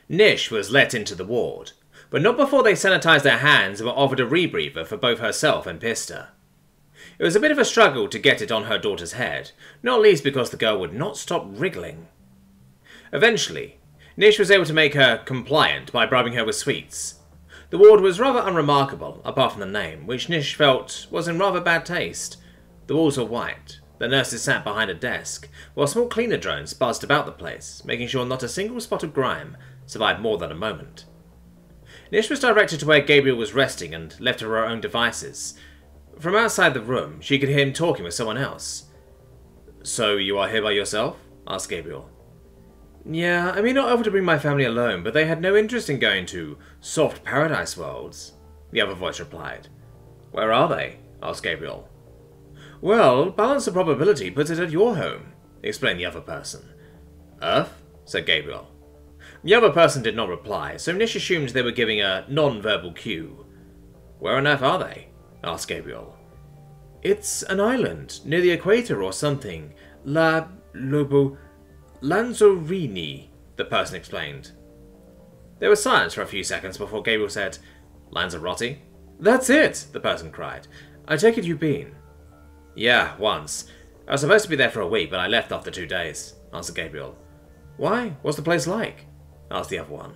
Nish was let into the ward, but not before they sanitised their hands and were offered a rebreather for both herself and Pista. It was a bit of a struggle to get it on her daughter's head, not least because the girl would not stop wriggling. Eventually, Nish was able to make her compliant by bribing her with sweets. The ward was rather unremarkable, apart from the name, which Nish felt was in rather bad taste. The walls were white, the nurses sat behind a desk, while small cleaner drones buzzed about the place, making sure not a single spot of grime survived more than a moment. Nish was directed to where Gabriel was resting and left to her own devices. From outside the room, she could hear him talking with someone else. "So you are here by yourself?" asked Gabriel. "Yeah, I mean not over to bring my family alone, but they had no interest in going to soft paradise worlds," the other voice replied. "Where are they?" asked Gabriel. "Well, balance of probability puts it at your home," explained the other person. "Earth?" said Gabriel. The other person did not reply, so Nish assumed they were giving a non-verbal cue. "Where on earth are they?" asked Gabriel. "It's an island, near the equator or something. Lanzarote," the person explained. There was silence for a few seconds before Gabriel said, "Lanzarote?" "That's it!" the person cried. "I take it you've been." "Yeah, once. I was supposed to be there for a week, but I left after 2 days," answered Gabriel. "Why? What's the place like?" asked the other one.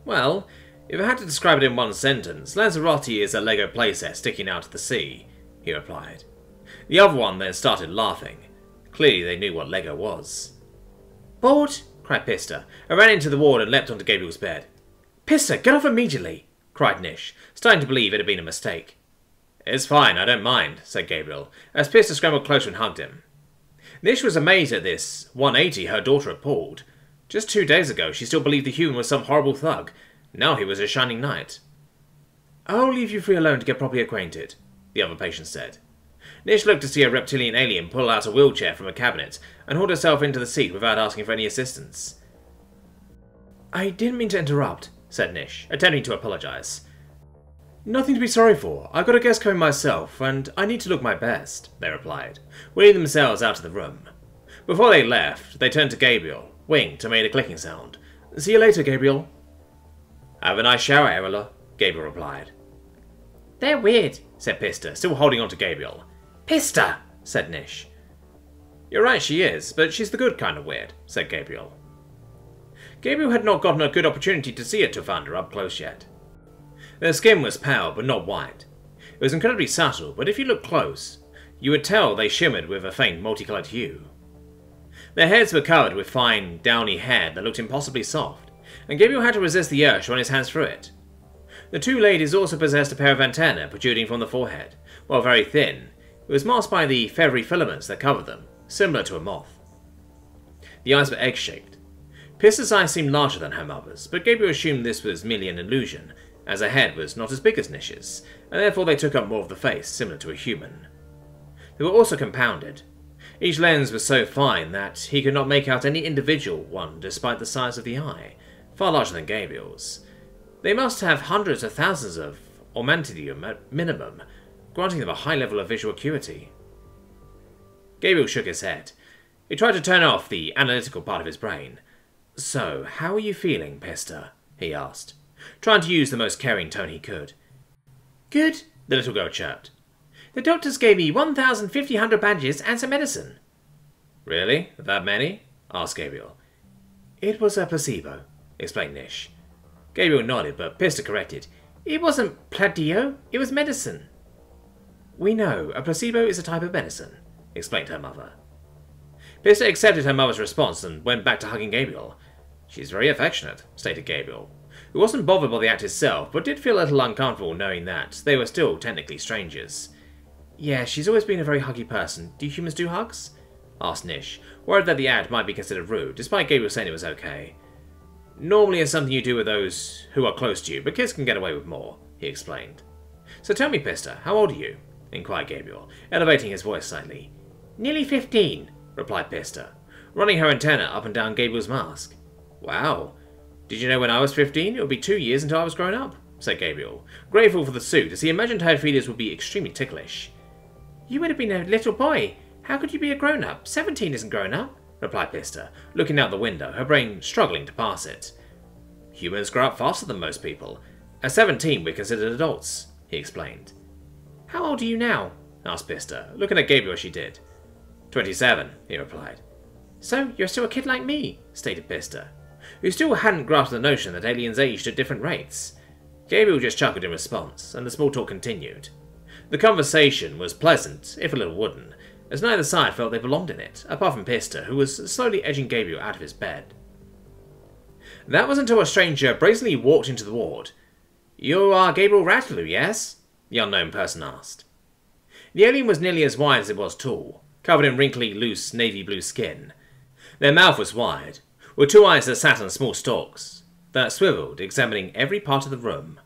"Well, if I had to describe it in one sentence, Lanzarote is a Lego playset sticking out to the sea," he replied. The other one then started laughing. Clearly they knew what Lego was. "Bored?" cried Pista, and ran into the ward and leapt onto Gabriel's bed. "Pista, get off immediately!" cried Nish, starting to believe it had been a mistake. "It's fine, I don't mind," said Gabriel, as Pista scrambled closer and hugged him. Nish was amazed at this 180 her daughter had pulled. Just 2 days ago she still believed the human was some horrible thug. Now he was a shining knight. "I'll leave you free alone to get properly acquainted," the other patient said. Nish looked to see a reptilian alien pull out a wheelchair from a cabinet and haul herself into the seat without asking for any assistance. "I didn't mean to interrupt," said Nish, attempting to apologise. "Nothing to be sorry for. I've got a guest coming myself, and I need to look my best," they replied, wheeling themselves out of the room. Before they left, they turned to Gabriel, winked and made a clicking sound. "See you later, Gabriel." "Have a nice shower, Erila," Gabriel replied. "They're weird," said Pista, still holding on to Gabriel. "Pista!" said Nish. "You're right, she is, but she's the good kind of weird," said Gabriel. Gabriel had not gotten a good opportunity to see a Dwavenminer up close yet. Their skin was pale, but not white. It was incredibly subtle, but if you looked close, you would tell they shimmered with a faint multicoloured hue. Their heads were covered with fine, downy hair that looked impossibly soft, and Gabriel had to resist the urge to run his hands through it. The two ladies also possessed a pair of antennae protruding from the forehead. While very thin, it was masked by the feathery filaments that covered them, similar to a moth. The eyes were egg-shaped. Pista's eyes seemed larger than her mother's, but Gabriel assumed this was merely an illusion, as her head was not as big as Nish's, and therefore they took up more of the face, similar to a human. They were also compounded. Each lens was so fine that he could not make out any individual one despite the size of the eye, far larger than Gabriel's. They must have hundreds of thousands of omantidium at minimum, granting them a high level of visual acuity. Gabriel shook his head. He tried to turn off the analytical part of his brain. "So, how are you feeling, Pista?" he asked, trying to use the most caring tone he could. "Good," the little girl chirped. "The doctors gave me 1,500 bandages and some medicine." "Really? That many?" asked Gabriel. "It was a placebo," explained Nish. Gabriel nodded, but Pista corrected. "It wasn't pladio, it was medicine." "We know, a placebo is a type of medicine," explained her mother. Pista accepted her mother's response and went back to hugging Gabriel. "She's very affectionate," stated Gabriel, who wasn't bothered by the act itself, but did feel a little uncomfortable knowing that they were still technically strangers. "Yeah, she's always been a very huggy person. Do humans do hugs?" asked Nish, worried that the act might be considered rude, despite Gabriel saying it was okay. "Normally it's something you do with those who are close to you, but kids can get away with more," he explained. "So tell me, Pista, how old are you?" inquired Gabriel, elevating his voice slightly. "Nearly 15, replied Pista, running her antenna up and down Gabriel's mask. "Wow. Did you know when I was 15 it would be 2 years until I was grown up?" said Gabriel, grateful for the suit, as he imagined her feelings would be extremely ticklish. "You would have been a little boy. How could you be a grown-up? 17 isn't grown up," replied Pista, looking out the window, her brain struggling to pass it. Humans grow up faster than most people. At 17, we're considered adults, he explained. How old are you now? Asked Pista, looking at Gabriel as she did. 27, he replied. So, you're still a kid like me, stated Pista, who still hadn't grasped the notion that aliens aged at different rates. Gabriel just chuckled in response, and the small talk continued. The conversation was pleasant, if a little wooden, as neither side felt they belonged in it, apart from Pista, who was slowly edging Gabriel out of his bed. That was until a stranger brazenly walked into the ward. You are Gabriel Ratlou, yes? The unknown person asked. The alien was nearly as wide as it was tall, covered in wrinkly, loose, navy blue skin. Their mouth was wide, with two eyes that sat on small stalks, that swiveled, examining every part of the room.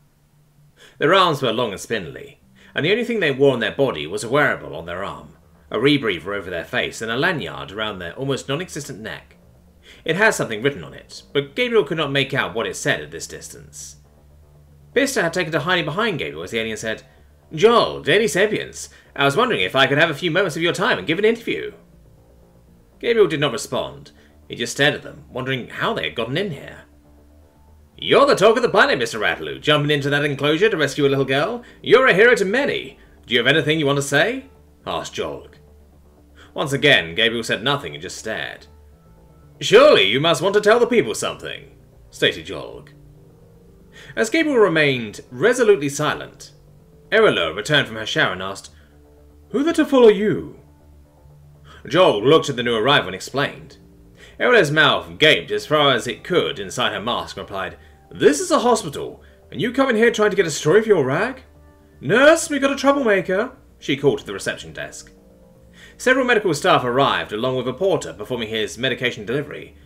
Their arms were long and spindly, and the only thing they wore on their body was a wearable on their arm, a rebreather over their face, and a lanyard around their almost non-existent neck. It had something written on it, but Gabriel could not make out what it said at this distance. Pista had taken to hiding behind Gabriel as the alien said, Joel, Daily Sapiens, I was wondering if I could have a few moments of your time and give an interview. Gabriel did not respond. He just stared at them, wondering how they had gotten in here. You're the talk of the planet, Mr. Ratlou, jumping into that enclosure to rescue a little girl. You're a hero to many. Do you have anything you want to say? Asked Joel. Once again, Gabriel said nothing and just stared. Surely you must want to tell the people something, stated Joel. As Gabriel remained resolutely silent, Erela returned from her shower and asked, Who the to are you? Joel looked at the new arrival and explained. Erela's mouth gaped as far as it could inside her mask and replied, This is a hospital, and you come in here trying to get a story for your rag? Nurse, we got a troublemaker, she called to the reception desk. Several medical staff arrived along with a porter performing his medication delivery.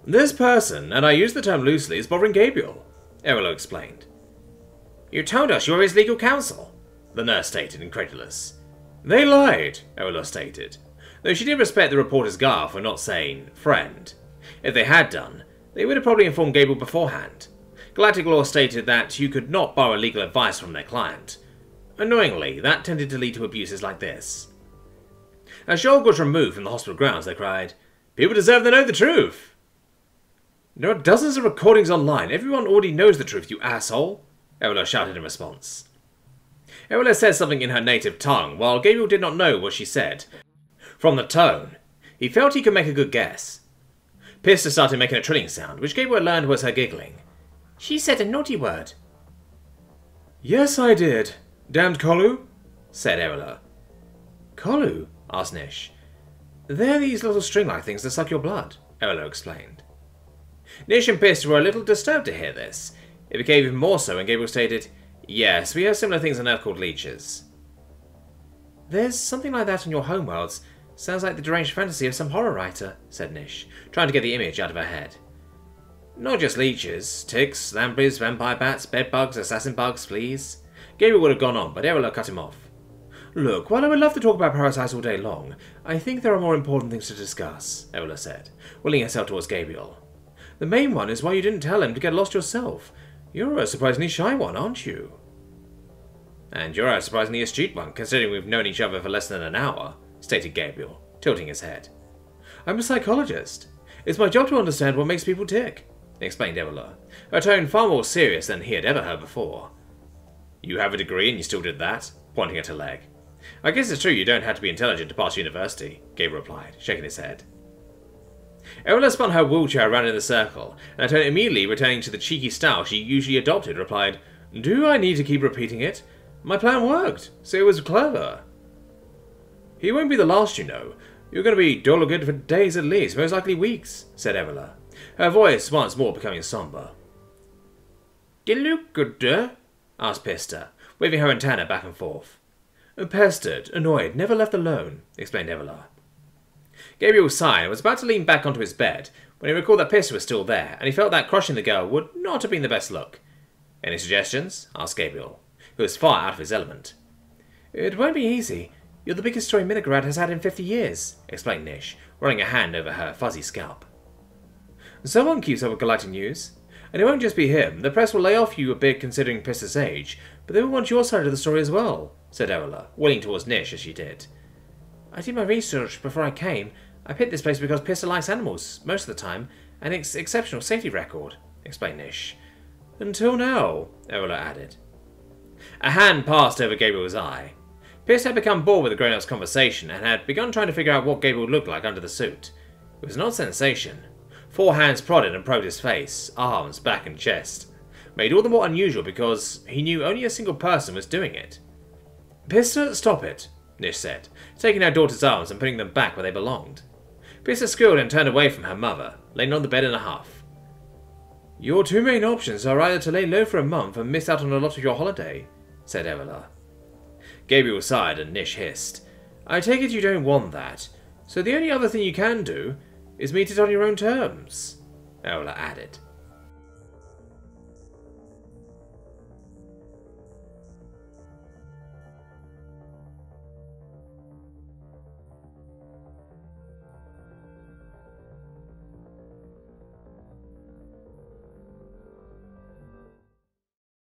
This person, and I use the term loosely, is bothering Gabriel, Erela explained. You told us you were his legal counsel, the nurse stated, incredulous. They lied, Erela stated, though she did respect the reporter's guile for not saying friend. If they had done, they would have probably informed Gabriel beforehand. Galactic law stated that you could not borrow legal advice from their client. Annoyingly, that tended to lead to abuses like this. As Joel was removed from the hospital grounds, they cried, People deserve to know the truth! There are dozens of recordings online. Everyone already knows the truth, you asshole! Erela shouted in response. Erela said something in her native tongue, while Gabriel did not know what she said. From the tone, he felt he could make a good guess. Pista started making a trilling sound, which Gabriel learned was her giggling. She said a naughty word. Yes, I did. Damned Kolu, said Erela. Kolu? Asked Nish. They're these little string-like things that suck your blood, Erela explained. Nish and Pista were a little disturbed to hear this. It became even more so when Gabriel stated, Yes, we have similar things on Earth called leeches. There's something like that on your homeworlds. Sounds like the deranged fantasy of some horror writer, said Nish, trying to get the image out of her head. Not just leeches, ticks, lampreys, vampire bats, bedbugs, assassin bugs, fleas. Gabriel would have gone on, but Erela cut him off. Look, while I would love to talk about parasites all day long, I think there are more important things to discuss, Erela said, willing herself towards Gabriel. The main one is why you didn't tell him to get lost yourself. You're a surprisingly shy one, aren't you? And you're a surprisingly astute one, considering we've known each other for less than an hour, stated Gabriel, tilting his head. I'm a psychologist. It's my job to understand what makes people tick, explained Erela, her tone far more serious than he had ever heard before. You have a degree and you still did that? Pointing at her leg. I guess it's true you don't have to be intelligent to pass university, Gabriel replied, shaking his head. Erela spun her wheelchair around in a circle, and at her immediately returning to the cheeky style she usually adopted, replied, Do I need to keep repeating it? My plan worked, so it was clever. He won't be the last, you know. You're going to be dollar-good for days at least, most likely weeks, said Erela, her voice once more becoming somber. Did it look good, asked Pista, waving her antenna back and forth. Pestered, annoyed, never left alone, explained Erela. Gabriel sighed and was about to lean back onto his bed when he recalled that Pista was still there, and he felt that crushing the girl would not have been the best look. Any suggestions? Asked Gabriel, who was far out of his element. It won't be easy. You're the biggest story Minigrad has had in 50 years, explained Nish, running a hand over her fuzzy scalp. Someone keeps up with galactic news. And it won't just be him. The press will lay off you a bit considering Pista's age, but they will want your side of the story as well, said Erela, willing towards Nish as she did. I did my research before I came. I picked this place because Pista likes animals, most of the time, and it's exceptional safety record, explained Nish, Until now, Eola added. A hand passed over Gabriel's eye. Pierce had become bored with the grown-up's conversation and had begun trying to figure out what Gabriel looked like under the suit. It was not sensation. 4 hands prodded and probed his face, arms, back and chest. Made all the more unusual because he knew only a single person was doing it. Pierce, stop it, Nish said, taking her daughter's arms and putting them back where they belonged. Pierce squealed and turned away from her mother, laying on the bed in a huff. Your 2 main options are either to lay low for a month and miss out on a lot of your holiday, said Eola. Gabriel sighed and Nish hissed. I take it you don't want that, so the only other thing you can do is meet it on your own terms, Eola added.